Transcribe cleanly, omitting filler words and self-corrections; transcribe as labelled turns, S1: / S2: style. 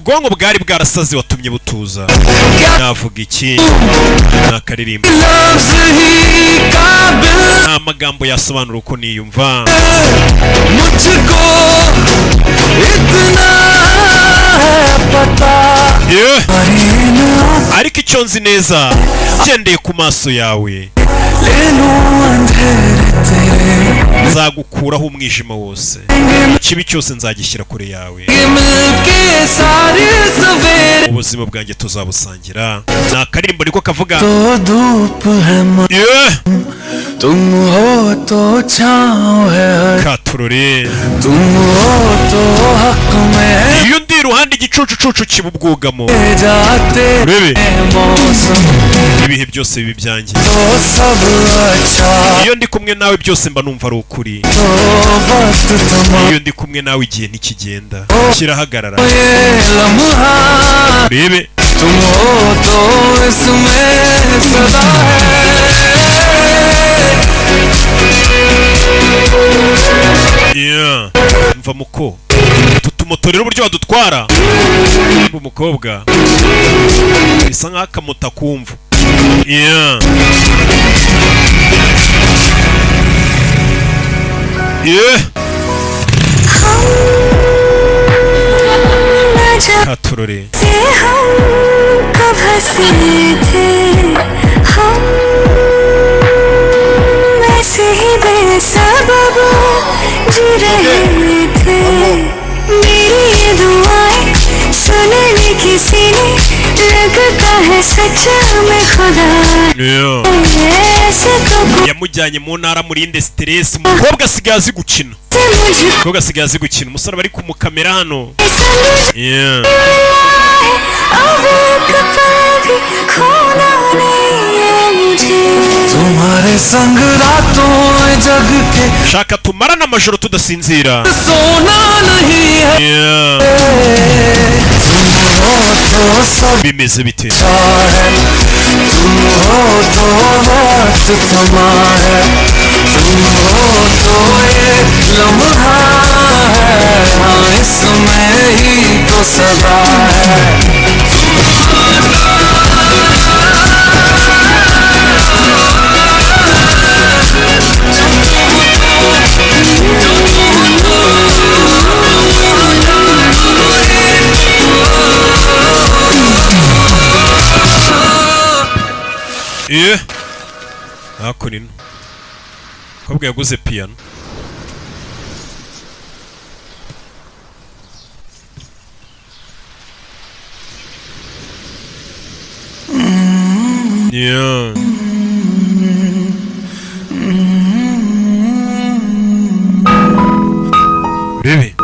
S1: ubwonko bwari bwarasaze watumye butuza. Navuga iki? Nakaririmba nta magambo yasobanura uko niyumva. Ariko icyo nzi neza cyendeye ku maso yawe, nzagukuraho umwijima wose, ikibi cyose nzagishyira kure yawe, ubuzima bwanjye tuzabusangira. Ni akaririmbo niko kavuga.
S2: तुम हो तो छाँव है,
S1: Katurore
S2: तुम हो तो हक में,
S1: iyo ndi iruhande igicucucucu kiba ubwugamo,
S2: जाते मौसम
S1: ibihe byose bibi byanjye,
S2: तो सब अच्छा,
S1: iyo ndi kumwe nawe byose mba numva ari ukuri,
S2: तो वक्त तमाम
S1: iyo ndi kumwe nawe igihe ntikigenda kirahagarara.
S2: ये लम्हा,
S1: Urebe
S2: तुम हो तो इसमें सदा
S1: yeah. Mva muko utu tumoto rero uburyo badutwara umukobwa bisa nk'akamuta kumva. Yeah. Yeah. Katurore yamujyanye mu ntara murinde stress. Umukobwa asigaye azi gukina, umukobwa asigaye azi gukina. Umusore bari kumukamera hano. Yeah.
S2: तुम्हारे संग रातों जग के
S1: shaka tumarana amajoro tudasinzira.
S2: सोना नहीं है,
S1: Yeah.
S2: तुम हो तो सब
S1: Bimeze bite?
S2: है, तुम हो तो वक्त थमा है, तुम हो तो ये लम्हा है, हाँ इसमें ही तो सदा है.
S1: Yeah. Hakurino kobwa yaguze piano. Yeah. Urebe